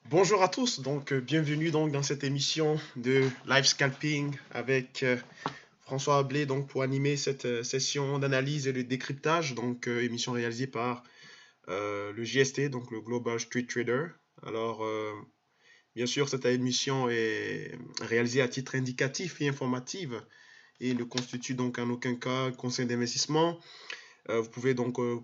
Bonjour à tous, bienvenue dans cette émission de live scalping avec François Ablé pour animer cette session d'analyse et de décryptage, émission réalisée par le GST, donc le Global Street Trader. Alors, bien sûr, cette émission est réalisée à titre indicatif et informatif et ne constitue donc en aucun cas conseil d'investissement. Vous pouvez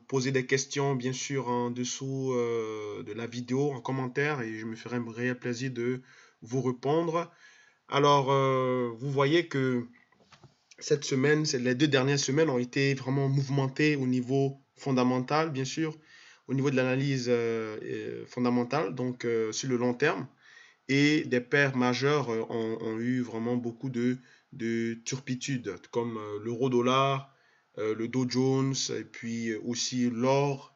poser des questions, bien sûr, en dessous de la vidéo, en commentaire, et je me ferai un réel plaisir de vous répondre. Alors, vous voyez que cette semaine, les deux dernières semaines ont été vraiment mouvementées au niveau fondamental, bien sûr, au niveau de l'analyse fondamentale, sur le long terme. Et des paires majeures ont eu vraiment beaucoup de turpitude, comme l'euro-dollar, le Dow Jones, et puis aussi l'or.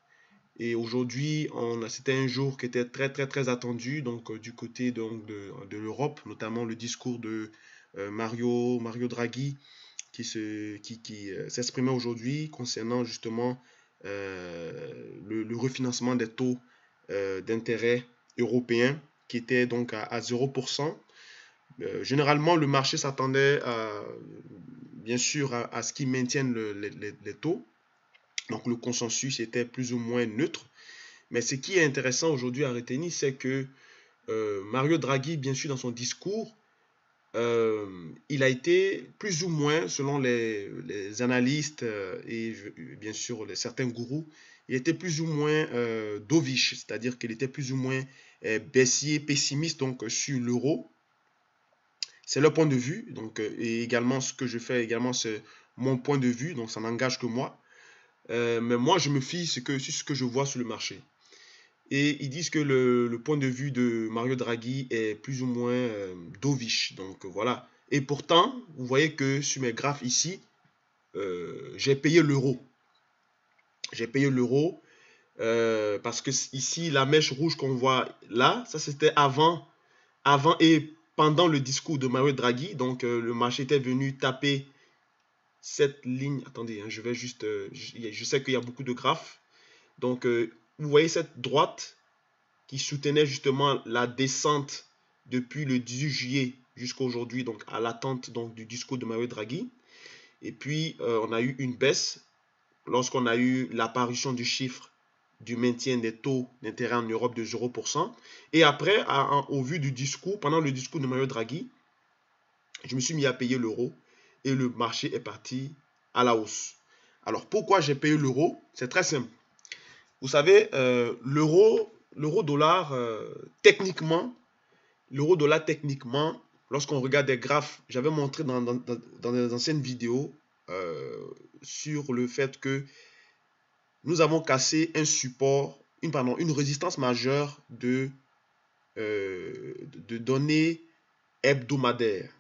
Et aujourd'hui, c'était un jour qui était très très très attendu, du côté de l'Europe, notamment le discours de Mario Draghi qui s'exprimait aujourd'hui concernant justement le refinancement des taux d'intérêt européens qui était donc à 0%. Généralement, le marché s'attendait bien sûr à ce qu'ils maintiennent les taux. Donc le consensus était plus ou moins neutre. Mais ce qui est intéressant aujourd'hui à retenir, c'est que Mario Draghi, bien sûr, dans son discours, il a été plus ou moins, selon les analystes bien sûr certains gourous, il était plus ou moins dovish, c'est-à-dire qu'il était plus ou moins baissier, pessimiste sur l'euro. C'est leur point de vue, et également ce que je fais également, c'est mon point de vue, donc ça n'engage que moi. Mais moi, je me fie sur ce que je vois sur le marché. Et ils disent que le point de vue de Mario Draghi est plus ou moins dovish. Donc voilà. Et pourtant, vous voyez que sur mes graphes ici, j'ai payé l'euro. J'ai payé l'euro parce que ici, la mèche rouge qu'on voit là, ça c'était avant et pendant le discours de Mario Draghi. Donc le marché était venu taper cette ligne. Attendez, hein, je vais juste. Je sais qu'il y a beaucoup de graphes. Donc vous voyez cette droite qui soutenait justement la descente depuis le 18 juillet jusqu'à aujourd'hui, donc à l'attente du discours de Mario Draghi. Et puis, on a eu une baisse lorsqu'on a eu l'apparition du chiffre du maintien des taux d'intérêt en Europe de 0%. Et après, au vu du discours, pendant le discours de Mario Draghi, je me suis mis à payer l'euro et le marché est parti à la hausse. Alors, pourquoi j'ai payé l'euro? C'est très simple. Vous savez, l'euro-dollar, techniquement, lorsqu'on regarde des graphes, j'avais montré dans des anciennes vidéos sur le fait que nous avons cassé un support, une résistance majeure de données hebdomadaires.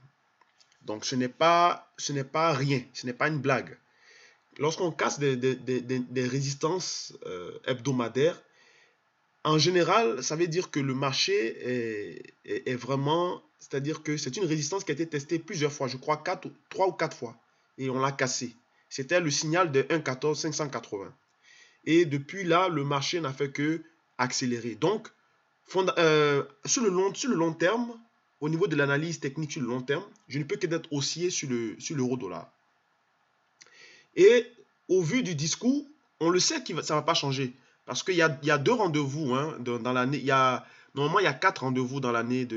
Donc, ce n'est pas rien, ce n'est pas une blague. Lorsqu'on casse des résistances hebdomadaires, en général, ça veut dire que le marché est vraiment, c'est-à-dire que c'est une résistance qui a été testée plusieurs fois, je crois 3 ou 4 fois, et on l'a cassée. C'était le signal de 1,14 580. Et depuis là, le marché n'a fait que accélérer. Donc, sur le long terme, au niveau de l'analyse technique sur le long terme, je ne peux que d'être haussier sur l'euro-dollar. Et au vu du discours, on le sait que ça ne va pas changer. Parce qu'il y a deux rendez-vous hein, dans l'année. Normalement, il y a 4 rendez-vous dans l'année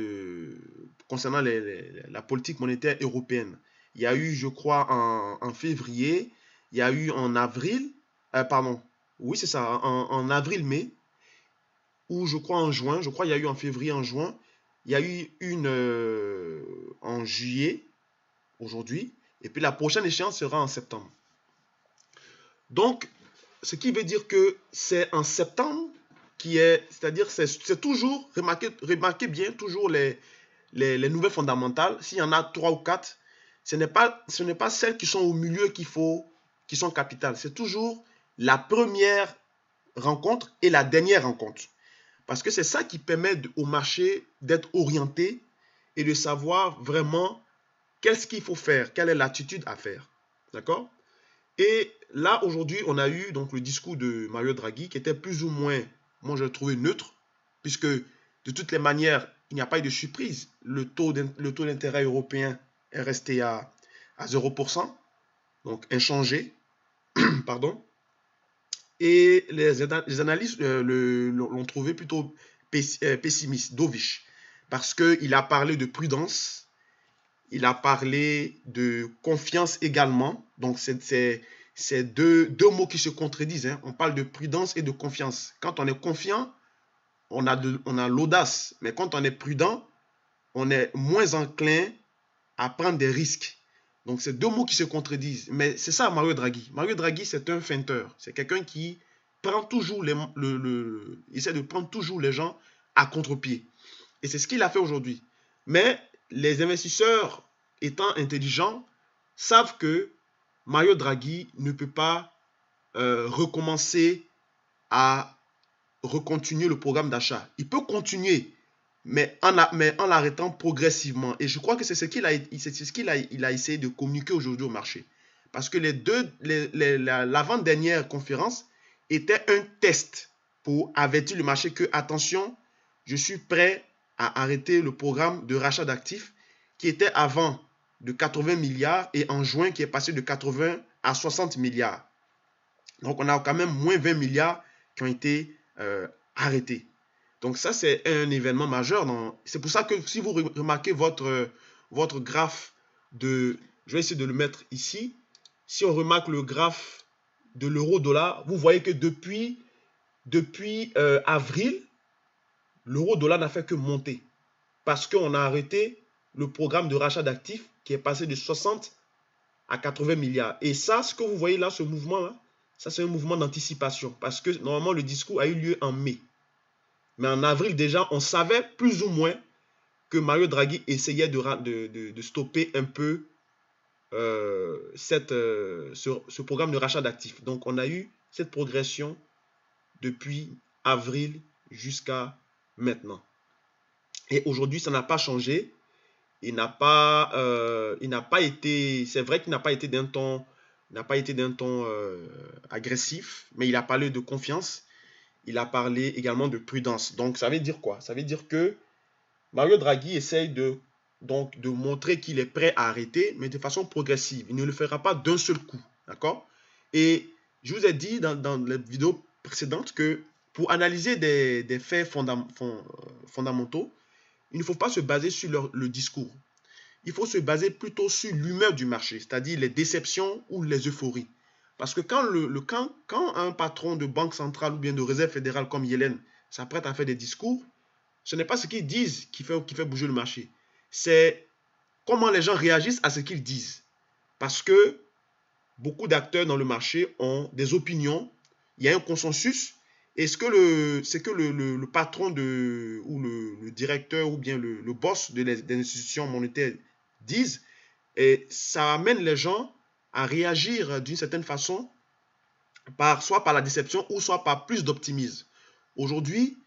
concernant la politique monétaire européenne. Il y a eu, je crois, en février. Il y a eu en avril. Pardon. Oui, c'est ça. En avril-mai. Ou je crois en juin. Je crois qu'il y a eu en février, en juin. Il y a eu une en juillet, aujourd'hui. Et puis la prochaine échéance sera en septembre. Donc, ce qui veut dire que c'est en septembre c'est-à-dire c'est toujours, remarquez bien, toujours les nouvelles fondamentales. S'il y en a 3 ou 4, ce n'est pas celles qui sont au milieu qui sont capitales. C'est toujours la première rencontre et la dernière rencontre. Parce que c'est ça qui permet au marché d'être orienté et de savoir vraiment qu'est-ce qu'il faut faire, quelle est l'attitude à faire. D'accord? Et là, aujourd'hui, on a eu donc le discours de Mario Draghi qui était plus ou moins, moi je l'ai trouvé neutre, puisque De toutes les manières, il n'y a pas eu de surprise. Le taux d'intérêt européen est resté à 0%, donc inchangé. Pardon. Et les analystes l'ont trouvé plutôt pessimiste, dovish, parce qu'il a parlé de prudence, il a parlé de confiance également. Donc, c'est deux mots qui se contredisent. Hein. On parle de prudence et de confiance. Quand on est confiant, on a l'audace. Mais quand on est prudent, on est moins enclin à prendre des risques. Donc, c'est deux mots qui se contredisent. Mais c'est ça, Mario Draghi. Mario Draghi, c'est un feinteur. C'est quelqu'un qui prend toujours essaie de prendre toujours les gens à contre-pied. Et c'est ce qu'il a fait aujourd'hui. Mais les investisseurs, étant intelligents, savent que Mario Draghi ne peut pas recommencer à recontinuer le programme d'achat. Il peut continuer, mais en l'arrêtant progressivement. Et je crois que c'est ce qu'il a essayé de communiquer aujourd'hui au marché. Parce que l'avant-dernière conférence était un test pour avertir le marché que, attention, je suis prêt à arrêter le programme de rachat d'actifs qui était avant de 80 milliards et en juin qui est passé de 80 à 60 milliards. Donc, on a quand même moins 20 milliards qui ont été arrêtés. Donc, ça, c'est un événement majeur. C'est pour ça que si vous remarquez votre graphe je vais essayer de le mettre ici. Si on remarque le graphe de l'euro-dollar, vous voyez que depuis avril, l'euro-dollar n'a fait que monter. Parce qu'on a arrêté le programme de rachat d'actifs qui est passé de 60 à 80 milliards. Et ça, ce que vous voyez là, ce mouvement-là, ça c'est un mouvement d'anticipation. Parce que normalement, le discours a eu lieu en mai. Mais en avril déjà, on savait plus ou moins que Mario Draghi essayait de stopper un peu ce programme de rachat d'actifs. Donc, on a eu cette progression depuis avril jusqu'à maintenant. Et aujourd'hui, ça n'a pas changé. Il n'a pas été, c'est vrai qu'il n'a pas été d'un ton, agressif, mais il a parlé de confiance. Il a parlé également de prudence. Donc, ça veut dire quoi? Ça veut dire que Mario Draghi essaye de montrer qu'il est prêt à arrêter, mais de façon progressive. Il ne le fera pas d'un seul coup. D'accord? Et je vous ai dit dans les vidéos précédentes que pour analyser des faits fondamentaux, il ne faut pas se baser sur le discours. Il faut se baser plutôt sur l'humeur du marché, c'est-à-dire les déceptions ou les euphories. Parce que quand un patron de banque centrale ou bien de réserve fédérale comme Yellen s'apprête à faire des discours, ce n'est pas ce qu'ils disent qui fait bouger le marché. C'est comment les gens réagissent à ce qu'ils disent. Parce que beaucoup d'acteurs dans le marché ont des opinions, il y a un consensus, et ce que le patron ou le directeur ou bien le boss des institutions monétaires disent, et ça amène les gens à réagir d'une certaine façon, soit par la déception ou soit par plus d'optimisme. Aujourd'hui,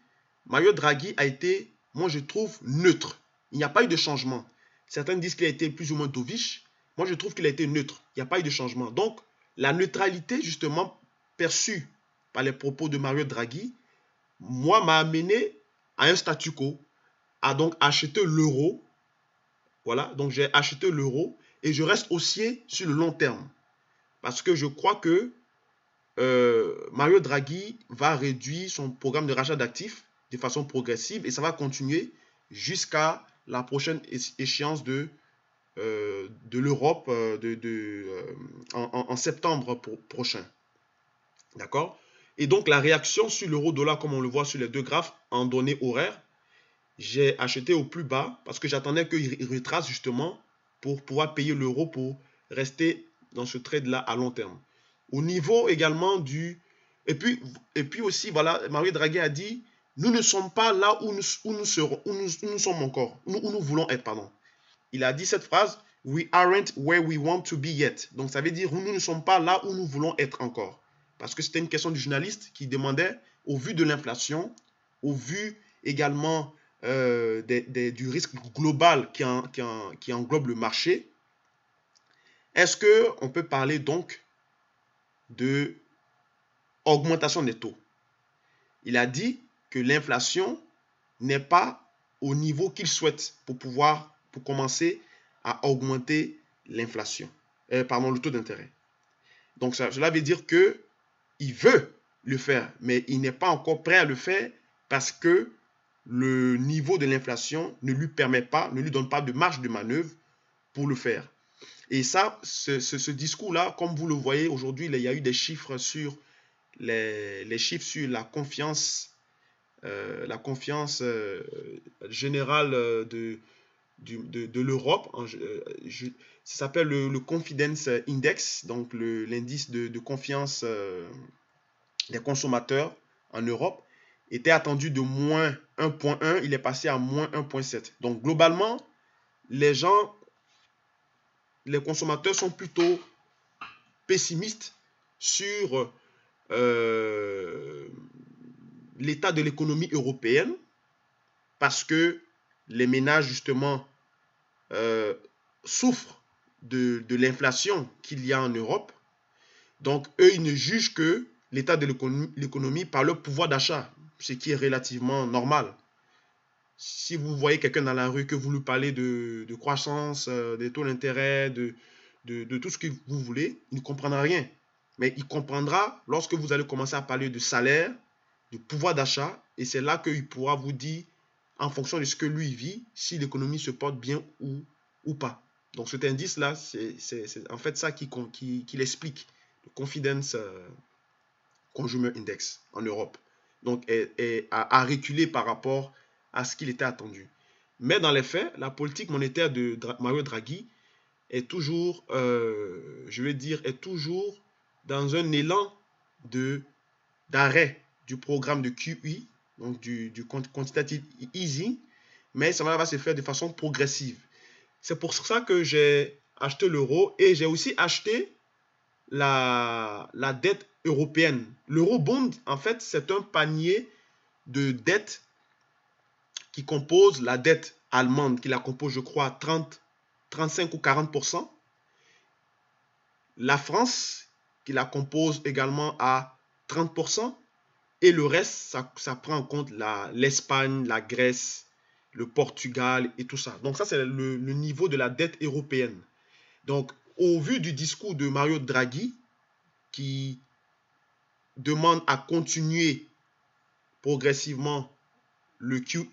Mario Draghi a été, moi je trouve, neutre. Il n'y a pas eu de changement. Certains disent qu'il a été plus ou moins dovish. Moi je trouve qu'il a été neutre. Il n'y a pas eu de changement. Donc, la neutralité justement perçue par les propos de Mario Draghi, moi m'a amené à un statu quo, à donc acheter l'euro. Voilà, donc j'ai acheté l'euro et je reste haussier sur le long terme. Parce que je crois que Mario Draghi va réduire son programme de rachat d'actifs de façon progressive et ça va continuer jusqu'à la prochaine échéance de l'Europe en septembre prochain. D'accord? Et donc la réaction sur l'euro-dollar, comme on le voit sur les deux graphes en données horaires, j'ai acheté au plus bas parce que j'attendais qu'il retrace justement pour pouvoir payer l'euro pour rester dans ce trade-là à long terme. Au niveau également Et puis aussi, voilà, Mario Draghi a dit, nous ne sommes pas là où nous sommes encore, où nous voulons être, pardon. Il a dit cette phrase, we aren't where we want to be yet. Donc ça veut dire, nous ne sommes pas là où nous voulons être encore. Parce que c'était une question du journaliste qui demandait, au vu de l'inflation, au vu également du risque global qui englobe le marché, est-ce qu'on peut parler donc de augmentation des taux? Il a dit que l'inflation n'est pas au niveau qu'il souhaite pour commencer à augmenter l'inflation, le taux d'intérêt. Donc cela veut dire que il veut le faire, mais il n'est pas encore prêt à le faire parce que le niveau de l'inflation ne lui permet pas, ne lui donne pas de marge de manœuvre pour le faire. Et ça, ce discours-là, comme vous le voyez aujourd'hui, il y a eu des chiffres sur les chiffres sur la confiance générale de l'Europe. Ça s'appelle le Confidence Index, donc l'indice de confiance des consommateurs en Europe était attendu de moins 1,1, il est passé à moins 1,7. Donc globalement, les consommateurs sont plutôt pessimistes sur l'état de l'économie européenne parce que les ménages justement souffrent de l'inflation qu'il y a en Europe. Donc eux, ils ne jugent que l'état de l'économie par le pouvoir d'achat, ce qui est relativement normal. Si vous voyez quelqu'un dans la rue, que vous lui parlez de croissance, des taux d'intérêt, de tout ce que vous voulez, il ne comprendra rien. Mais il comprendra lorsque vous allez commencer à parler de salaire, de pouvoir d'achat, et c'est là qu'il pourra vous dire, en fonction de ce que lui vit, si l'économie se porte bien ou pas. Donc cet indice-là, c'est en fait ça qui l'explique, le Confidence Consumer Index en Europe. Donc a reculé par rapport à ce qu'il était attendu. Mais dans les faits, la politique monétaire de Mario Draghi est toujours, est toujours dans un élan d'arrêt du programme de QE, donc du quantitative easing, mais ça va se faire de façon progressive. C'est pour ça que j'ai acheté l'euro et j'ai aussi acheté la dette européenne. L'eurobond, en fait, c'est un panier de dettes qui compose la dette allemande, qui la compose, je crois, 35 ou 40%. La France, qui la compose également à 30%. Et le reste, ça prend en compte l'Espagne, la Grèce, le Portugal et tout ça. Donc ça, c'est le niveau de la dette européenne. Donc, au vu du discours de Mario Draghi, qui demande à continuer progressivement le QE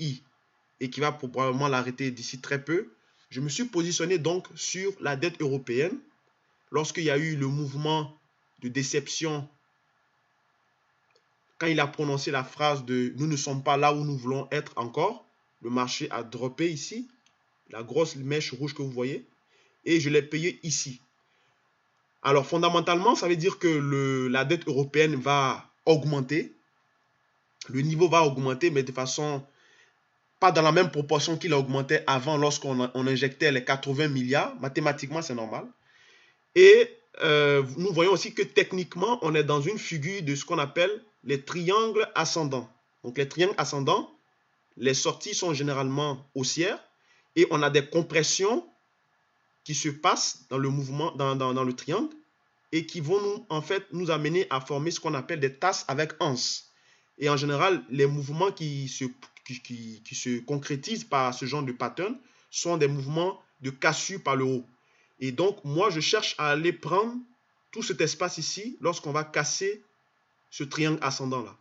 et qui va probablement l'arrêter d'ici très peu, je me suis positionné donc sur la dette européenne lorsqu'il y a eu le mouvement de déception. Quand il a prononcé la phrase de « nous ne sommes pas là où nous voulons être encore », le marché a droppé ici, la grosse mèche rouge que vous voyez, et je l'ai payé ici. Alors fondamentalement, ça veut dire que la dette européenne va augmenter, le niveau va augmenter, mais de façon pas dans la même proportion qu'il a augmenté avant lorsqu'on injectait les 80 milliards. Mathématiquement, c'est normal. Et nous voyons aussi que techniquement, on est dans une figure de ce qu'on appelle les triangles ascendants. Donc les triangles ascendants, les sorties sont généralement haussières et on a des compressions qui se passent dans le mouvement, dans le triangle et qui vont nous amener à former ce qu'on appelle des tasses avec anses. Et en général, les mouvements qui se concrétisent par ce genre de pattern sont des mouvements de cassure par le haut. Et donc, moi, je cherche à aller prendre tout cet espace ici lorsqu'on va casser ce triangle ascendant-là.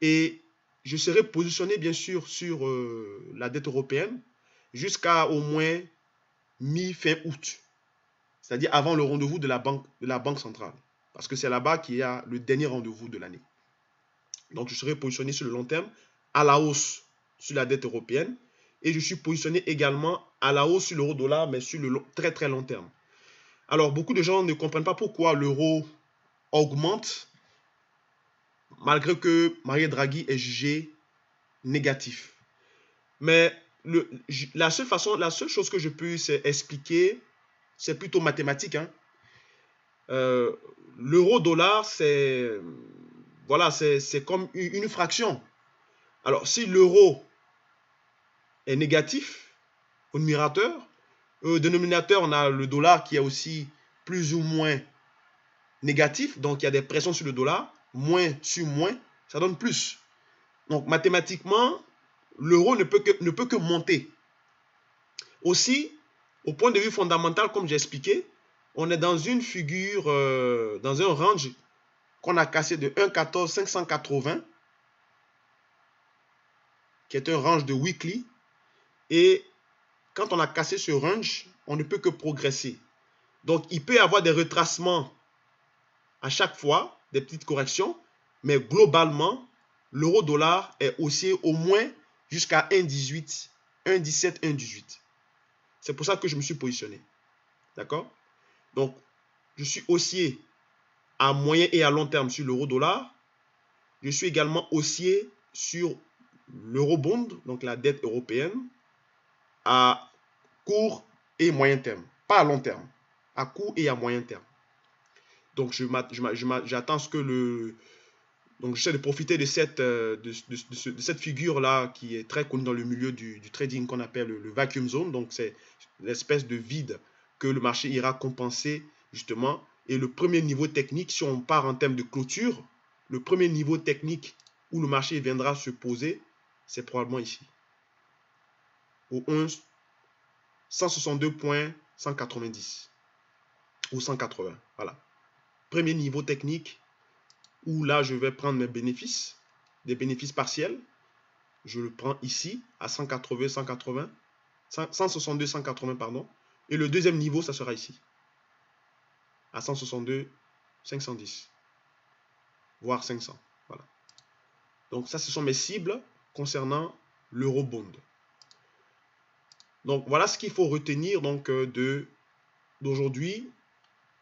Et je serai positionné, bien sûr, sur la dette européenne jusqu'à au moins mi-fin août. C'est-à-dire avant le rendez-vous de la banque centrale. Parce que c'est là-bas qu'il y a le dernier rendez-vous de l'année. Donc, je serai positionné sur le long terme à la hausse sur la dette européenne. Et je suis positionné également à la hausse sur l'euro-dollar, mais sur le très très long terme. Alors, beaucoup de gens ne comprennent pas pourquoi l'euro augmente, malgré que Mario Draghi est jugé négatif. Mais la seule chose que je peux expliquer, c'est plutôt mathématique. Hein. L'euro-dollar, c'est comme une fraction. Alors, si l'euro est négatif au numérateur, au dénominateur, on a le dollar qui est aussi plus ou moins négatif. Donc, il y a des pressions sur le dollar. Moins sur moins, ça donne plus. Donc, mathématiquement, l'euro ne peut que monter. Aussi, au point de vue fondamental, comme j'ai expliqué, on est dans une figure, dans un range qu'on a cassé de 1,14,580, qui est un range de weekly. Et quand on a cassé ce range, on ne peut que progresser. Donc, il peut y avoir des retracements à chaque fois, des petites corrections, mais globalement, l'euro-dollar est haussier au moins jusqu'à 1,18, 1,17, 1,18. C'est pour ça que je me suis positionné. D'accord? Donc, je suis haussier à moyen et à long terme sur l'euro-dollar. Je suis également haussier sur l'eurobond, donc la dette européenne, à court et moyen terme. Pas à long terme, à court et à moyen terme. Donc, j'attends ce que le... Donc, j'essaie de profiter de cette figure-là qui est très connue dans le milieu du trading qu'on appelle le vacuum zone. Donc, c'est l'espèce de vide que le marché ira compenser justement. Et le premier niveau technique, si on part en termes de clôture, le premier niveau technique où le marché viendra se poser, c'est probablement ici. Au 162.190 ou 180. Voilà. Premier niveau technique où là, je vais prendre mes bénéfices, des bénéfices partiels. Je le prends ici à 180, 180, 162, 180, pardon. Et le deuxième niveau, ça sera ici, à 162, 510, voire 500. Voilà. Donc ça, ce sont mes cibles concernant l'eurobond. Donc voilà ce qu'il faut retenir donc d'aujourd'hui,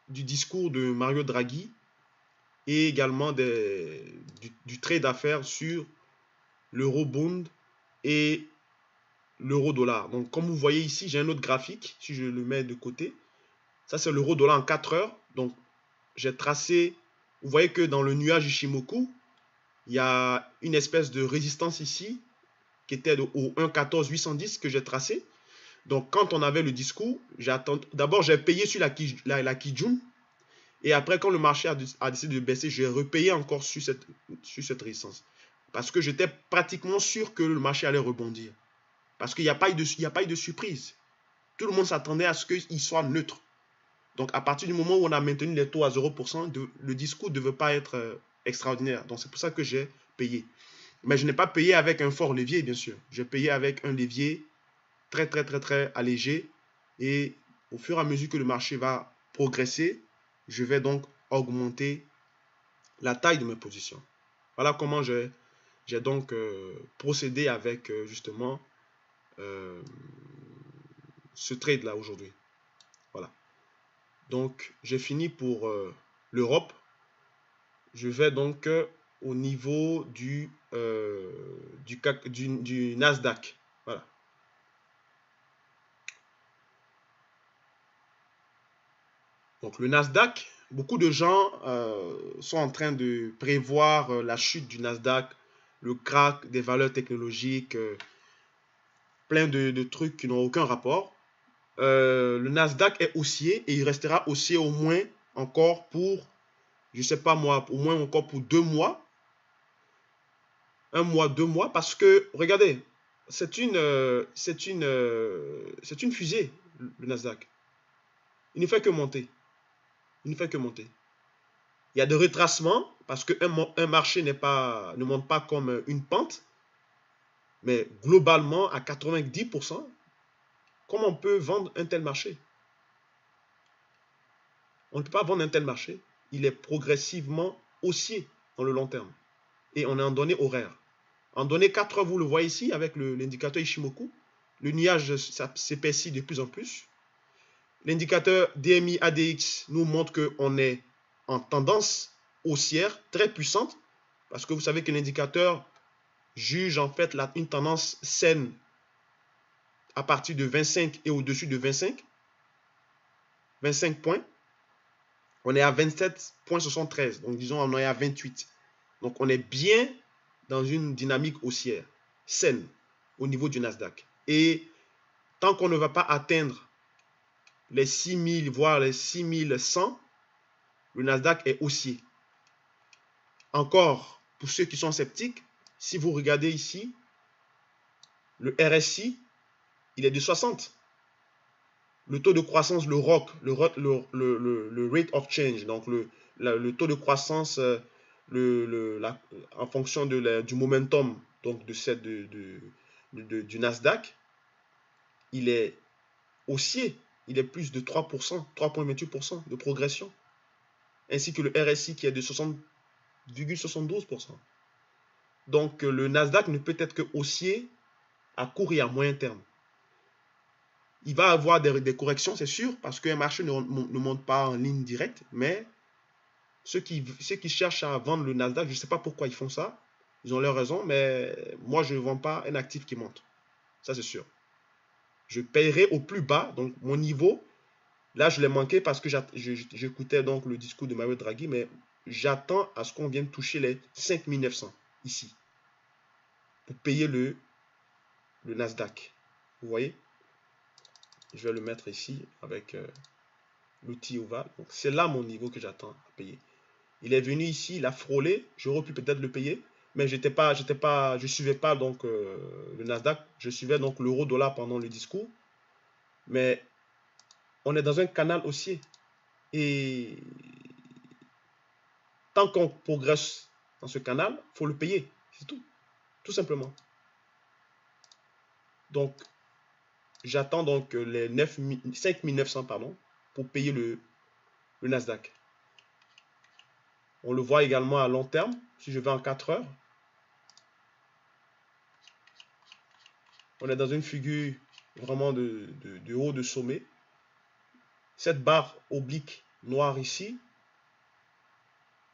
du discours de Mario Draghi et également du trade d'affaires sur l'eurobond et l'euro-dollar. Donc, comme vous voyez ici, j'ai un autre graphique. Si je le mets de côté, ça, c'est l'euro-dollar en 4 heures. Donc, j'ai tracé, vous voyez que dans le nuage Ishimoku, il y a une espèce de résistance ici qui était au 1,14,810 que j'ai tracé. Donc, quand on avait le discours, d'abord, j'ai payé sur la Kijun. Et après, quand le marché a décidé de baisser, j'ai repayé encore sur cette résistance. Parce que j'étais pratiquement sûr que le marché allait rebondir. Parce qu'il n'y a pas eu de surprise. Tout le monde s'attendait à ce qu'il soit neutre. Donc, à partir du moment où on a maintenu les taux à 0%, le discours ne devait pas être extraordinaire. Donc, c'est pour ça que j'ai payé. Mais je n'ai pas payé avec un fort levier, bien sûr. J'ai payé avec un levier très, très, très, très allégé. Et au fur et à mesure que le marché va progresser, je vais donc augmenter la taille de mes positions. Voilà comment j'ai donc procédé avec justement ce trade là aujourd'hui. Voilà. Donc j'ai fini pour l'Europe. Je vais donc au niveau du Nasdaq. Voilà. Donc le Nasdaq, beaucoup de gens sont en train de prévoir la chute du Nasdaq, le crack des valeurs technologiques, plein de trucs qui n'ont aucun rapport. Le Nasdaq est haussier et il restera haussier au moins encore pour, je ne sais pas moi, au moins encore pour 2 mois. 1 mois, 2 mois, parce que, regardez, c'est une fusée, le Nasdaq. Il ne fait que monter. Il ne fait que monter. Il y a des retracements, parce qu'un marché ne monte pas comme une pente, mais globalement, à 90%, comment on peut vendre un tel marché? On ne peut pas vendre un tel marché. Il est progressivement haussier dans le long terme. Et on est en données horaires. En données 4 heures, vous le voyez ici avec l'indicateur Ishimoku. Le nuage s'épaissit de plus en plus. L'indicateur DMI ADX nous montre qu'on est en tendance haussière très puissante. Parce que vous savez que l'indicateur juge en fait une tendance saine à partir de 25 et au-dessus de 25 points. On est à 27,73. Donc disons on est à 28. Donc on est bien dans une dynamique haussière saine au niveau du Nasdaq. Et tant qu'on ne va pas atteindre les 6000 voire les 6100, le Nasdaq est haussier. Encore, pour ceux qui sont sceptiques, si vous regardez ici, Le RSI, il est de 60. Le taux de croissance, le ROC, le rate of change, donc le taux de croissance en fonction du momentum donc du Nasdaq, il est haussier. Il est plus de 3%, 3,28% de progression. Ainsi que le RSI qui est de 60,72%. Donc le Nasdaq ne peut être que haussier à court et à moyen terme. Il va avoir des corrections, c'est sûr, parce qu'un marché ne monte pas en ligne directe, mais ceux qui cherchent à vendre le Nasdaq, je ne sais pas pourquoi ils font ça, ils ont leur raison, mais moi je ne vends pas un actif qui monte, ça c'est sûr. Je paierai au plus bas, donc mon niveau, là je l'ai manqué parce que j'écoutais donc le discours de Mario Draghi, mais j'attends à ce qu'on vienne toucher les 5900 ici, pour payer le Nasdaq, vous voyez? Je vais le mettre ici avec l'outil ovale. Donc c'est là mon niveau que j'attends à payer. Il est venu ici, il a frôlé. J'aurais pu peut-être le payer, mais je suivais pas donc le Nasdaq. Je suivais donc l'euro-dollar pendant le discours. Mais on est dans un canal haussier et tant qu'on progresse dans ce canal, il faut le payer. C'est tout simplement. Donc j'attends donc les 5900 pardon, pour payer le Nasdaq. On le voit également à long terme, si je vais en 4 heures. On est dans une figure vraiment de haut de sommet. Cette barre oblique noire ici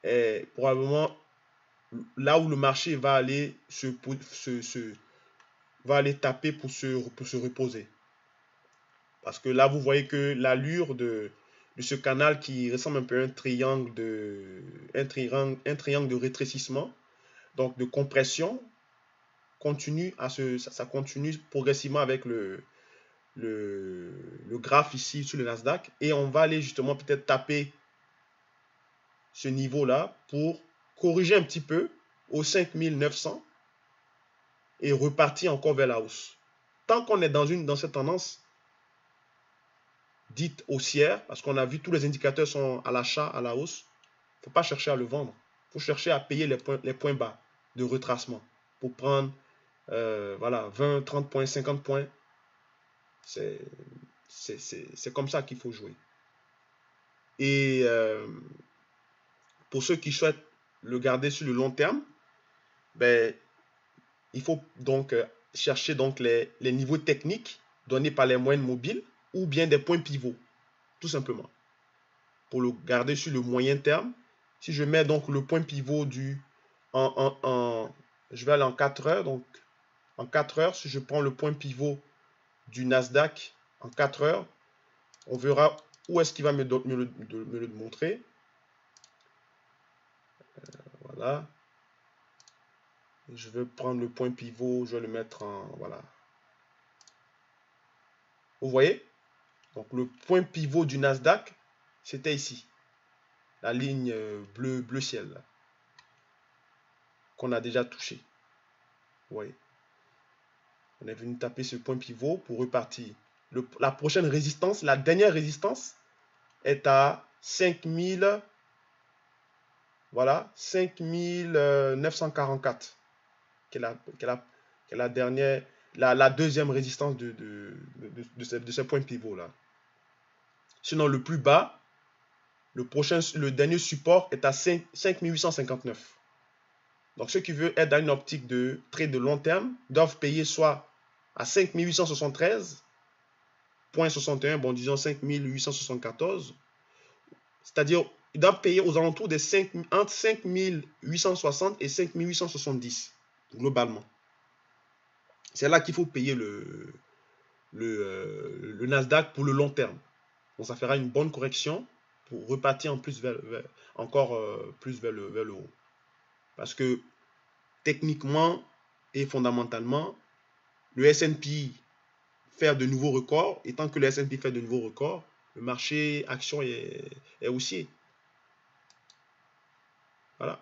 est probablement là où le marché va aller va aller taper pour se reposer. Parce que là, vous voyez que l'allure de ce canal qui ressemble un peu à un triangle de rétrécissement, donc de compression, ça continue progressivement avec le graphe ici sur le Nasdaq. Et on va aller justement peut-être taper ce niveau-là pour corriger un petit peu aux 5900 et repartir encore vers la hausse. Tant qu'on est dans cette tendance dite haussière, parce qu'on a vu tous les indicateurs sont à l'achat, à la hausse, il ne faut pas chercher à le vendre. Il faut chercher à payer les points bas de retracement pour prendre voilà, 20, 30 points, 50 points. C'est comme ça qu'il faut jouer. Et pour ceux qui souhaitent le garder sur le long terme, ben, il faut donc chercher donc les niveaux techniques donnés par les moyennes mobiles ou bien des points pivots, tout simplement. Pour le garder sur le moyen terme, si je mets donc le point pivot je vais aller en 4 heures, donc en 4 heures, si je prends le point pivot du Nasdaq en 4 heures, on verra où est-ce qu'il va me le montrer. Voilà. Je vais prendre le point pivot, je vais le mettre en... Voilà. Vous voyez? Donc le point pivot du Nasdaq, c'était ici. La ligne bleu ciel. Qu'on a déjà touché. Vous voyez? On est venu taper ce point pivot pour repartir. La prochaine résistance, la dernière résistance, est à 5000... Voilà, 5944. Qui est la dernière... La deuxième résistance de ce point pivot là. Sinon le plus bas, le dernier support est à 5859. Donc ceux qui veulent être dans une optique de trade de long terme doivent payer soit à 5873.61, bon disons 5874, c'est-à-dire ils doivent payer aux alentours des entre 5860 et 5870 globalement. C'est là qu'il faut payer le Nasdaq pour le long terme. Donc ça fera une bonne correction pour repartir en plus encore plus vers le haut. Parce que techniquement et fondamentalement, le S&P fait de nouveaux records. Et tant que le S&P fait de nouveaux records, le marché action est haussier. Voilà.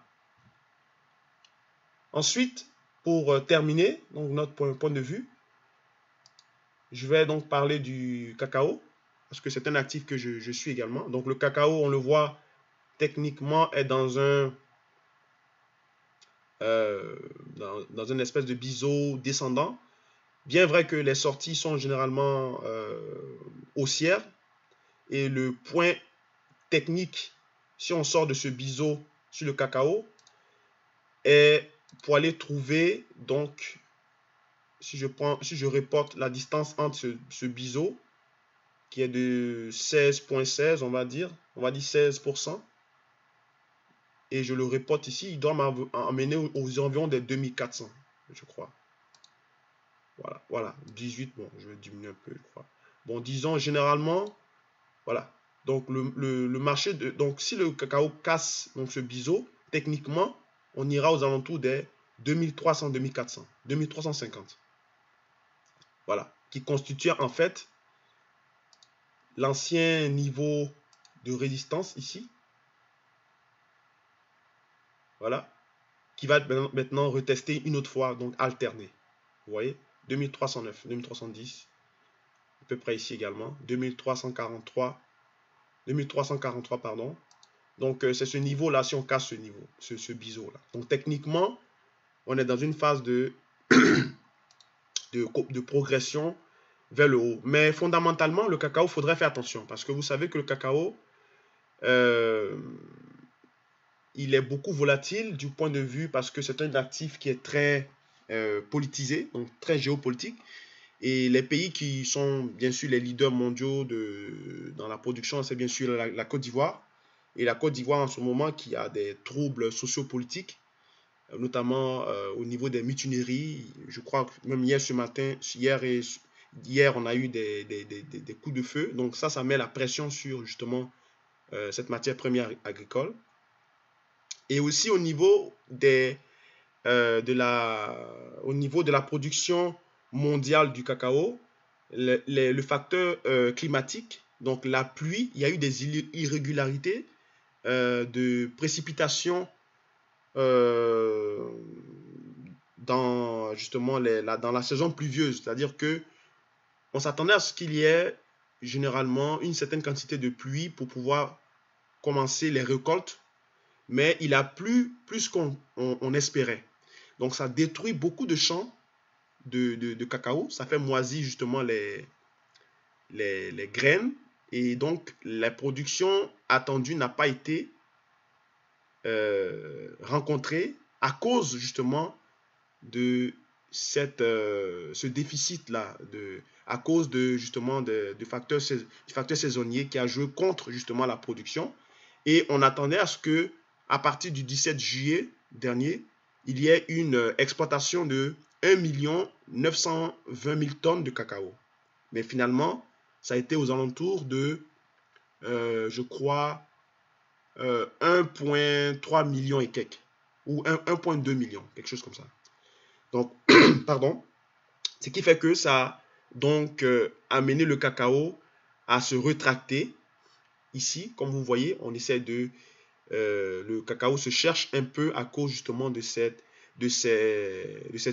Ensuite, pour terminer, donc notre point de vue, je vais donc parler du cacao, parce que c'est un actif que je suis également. Donc le cacao, on le voit techniquement, est dans euh, dans une espèce de biseau descendant. Bien vrai que les sorties sont généralement haussières, et le point technique, si on sort de ce biseau sur le cacao, est pour aller trouver, donc, si je reporte la distance entre ce biseau, qui est de 16,16, on va dire 16%, et je le reporte ici, il doit m'amener aux environs des 2400, je crois. Voilà, 18, bon, je vais diminuer un peu, je crois. Bon, disons, généralement, voilà. Donc, le marché, donc, si le cacao casse donc, ce biseau, techniquement, on ira aux alentours des 2300, 2400, 2350. Voilà. Qui constitue en fait l'ancien niveau de résistance ici. Voilà. Qui va maintenant retester une autre fois, donc alterner. Vous voyez, 2309, 2310, à peu près ici également, 2343, 2343, pardon. Donc, c'est ce niveau-là, si on casse ce niveau, ce biseau-là. Donc, techniquement, on est dans une phase de progression vers le haut. Mais fondamentalement, le cacao, il faudrait faire attention. Parce que vous savez que le cacao, il est beaucoup volatile du point de vue, parce que c'est un actif qui est très politisé, donc très géopolitique. Et les pays qui sont bien sûr les leaders mondiaux dans la production, c'est bien sûr la Côte d'Ivoire. Et la Côte d'Ivoire en ce moment qui a des troubles sociopolitiques, notamment au niveau des mutineries. Je crois que même hier ce matin, hier on a eu des coups de feu. Donc ça met la pression sur justement cette matière première agricole. Et aussi au niveau au niveau de la production mondiale du cacao, le facteur climatique, donc la pluie, il y a eu des irrégularités de précipitations dans justement dans la saison pluvieuse. C'est-à-dire que on s'attendait à ce qu'il y ait généralement une certaine quantité de pluie pour pouvoir commencer les récoltes, mais il a plu plus qu'on espérait. Donc ça détruit beaucoup de champs de cacao, ça fait moisir justement les graines, et donc la production attendue n'a pas été rencontrée à cause justement de ce déficit-là, à cause justement du facteur saisonnier qui a joué contre justement la production. Et on attendait à ce que, à partir du 17 juillet dernier, il y ait une exportation de 1 920 000 tonnes de cacao. Mais finalement, ça a été aux alentours de, je crois, 1,3 million et quelques, ou 1,2 million, quelque chose comme ça. Donc, pardon, ce qui fait que ça a donc amené le cacao à se rétracter. Ici, comme vous voyez, on essaie le cacao se cherche un peu à cause justement de cette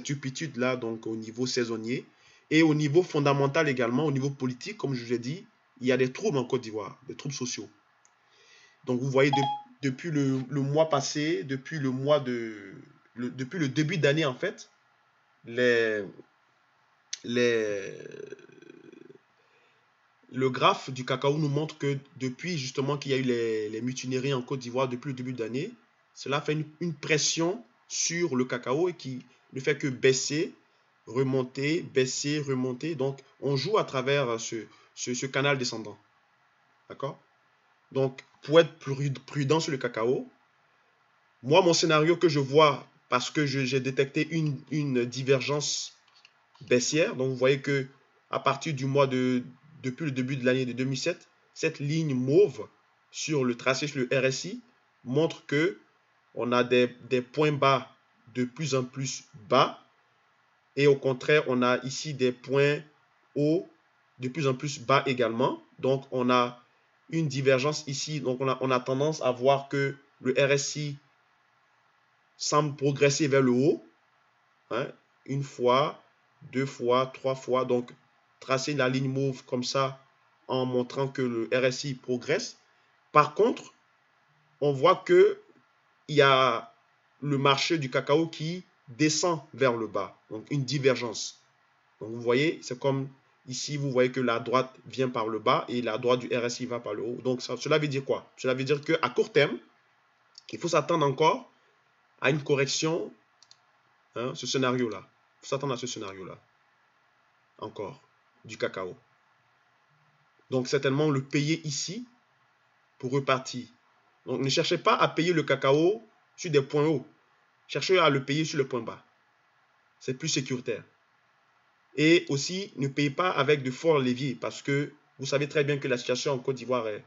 turpitude-là, donc au niveau saisonnier. Et au niveau fondamental également, au niveau politique, comme je vous ai dit, il y a des troubles en Côte d'Ivoire, des troubles sociaux. Donc vous voyez, depuis le mois passé, depuis le début d'année en fait, le graphe du cacao nous montre que depuis justement qu'il y a eu les mutineries en Côte d'Ivoire depuis le début d'année, cela fait une pression sur le cacao et qui ne fait que baisser, remonter, baisser, remonter. Donc on joue à travers ce canal descendant. D'accord? Donc pour être prudent sur le cacao, moi mon scénario que je vois, parce que j'ai détecté une divergence baissière, donc vous voyez que à partir du mois depuis le début de l'année de 2007, cette ligne mauve sur le tracé sur le RSI montre que on a des points bas de plus en plus bas, et au contraire on a ici des points hauts de plus en plus bas également. Donc on a une divergence ici, donc on a tendance à voir que le RSI semble progresser vers le haut, hein, une fois, deux fois, trois fois. Donc tracé la ligne mauve comme ça en montrant que le RSI progresse. Par contre, on voit que il y a le marché du cacao qui descend vers le bas, donc une divergence. Donc vous voyez, c'est comme ici, vous voyez que la droite vient par le bas et la droite du RSI va par le haut. Donc cela veut dire quoi? Cela veut dire qu'à court terme, il faut s'attendre encore à une correction, hein, ce scénario-là. Il faut s'attendre à ce scénario-là, encore, du cacao. Donc certainement le payer ici pour repartir. Donc ne cherchez pas à payer le cacao sur des points hauts. Cherchez à le payer sur le point bas. C'est plus sécuritaire. Et aussi, ne payez pas avec de forts leviers parce que vous savez très bien que la situation en Côte d'Ivoire est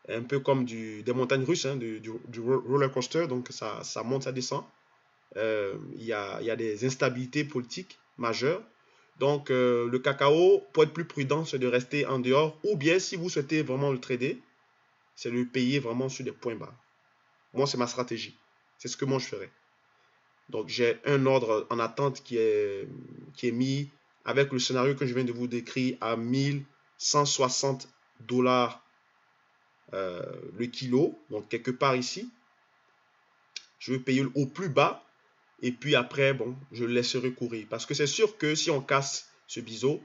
un peu comme des montagnes russes, hein, du roller coaster. Donc ça monte, ça descend. Il y a des instabilités politiques majeures. Donc le cacao, pour être plus prudent, c'est de rester en dehors. Ou bien, si vous souhaitez vraiment le trader, c'est de le payer vraiment sur des points bas. Moi, c'est ma stratégie. C'est ce que moi je ferais. Donc j'ai un ordre en attente qui est mis avec le scénario que je viens de vous décrire à 1160 $ le kilo. Donc quelque part ici. Je vais payer au plus bas. Et puis après, bon, je le laisserai courir. Parce que c'est sûr que si on casse ce biseau,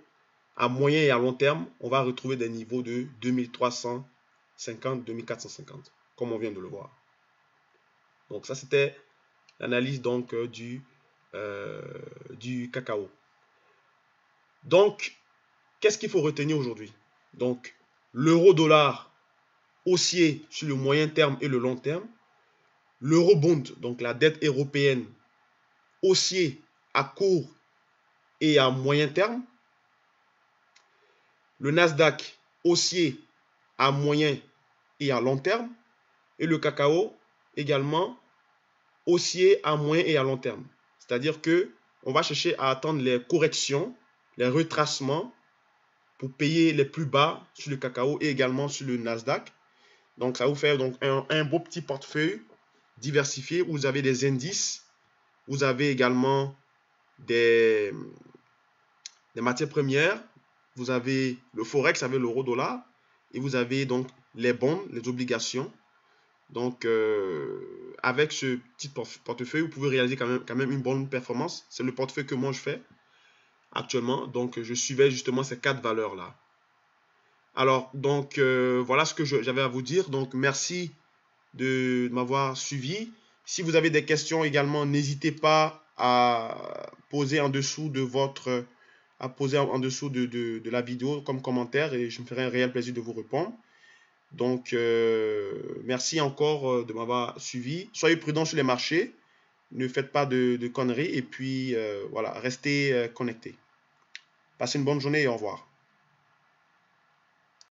à moyen et à long terme, on va retrouver des niveaux de 2350, 2450, comme on vient de le voir. Donc ça, c'était l'analyse donc du cacao. Donc, qu'est-ce qu'il faut retenir aujourd'hui? Donc, l'euro-dollar haussier sur le moyen terme et le long terme. L'eurobond, donc la dette européenne, haussier à court et à moyen terme. Le Nasdaq haussier à moyen et à long terme. Et le cacao également haussier à moyen et à long terme. C'est-à-dire que on va chercher à attendre les corrections, les retracements pour payer les plus bas sur le cacao et également sur le Nasdaq. Donc ça va vous faire donc un beau petit portefeuille diversifié où vous avez des indices, vous avez également des matières premières, vous avez le forex avec l'euro-dollar et vous avez donc les bonds, les obligations. Donc avec ce petit portefeuille, vous pouvez réaliser quand même une bonne performance. C'est le portefeuille que moi je fais actuellement. Donc je suivais justement ces 4 valeurs là. Alors donc voilà ce que j'avais à vous dire. Donc merci de m'avoir suivi. Si vous avez des questions également, n'hésitez pas à poser en dessous de de la vidéo comme commentaire et je me ferai un réel plaisir de vous répondre. Donc, merci encore de m'avoir suivi. Soyez prudents sur les marchés. Ne faites pas de conneries. Et puis, voilà, restez connectés. Passez une bonne journée et au revoir.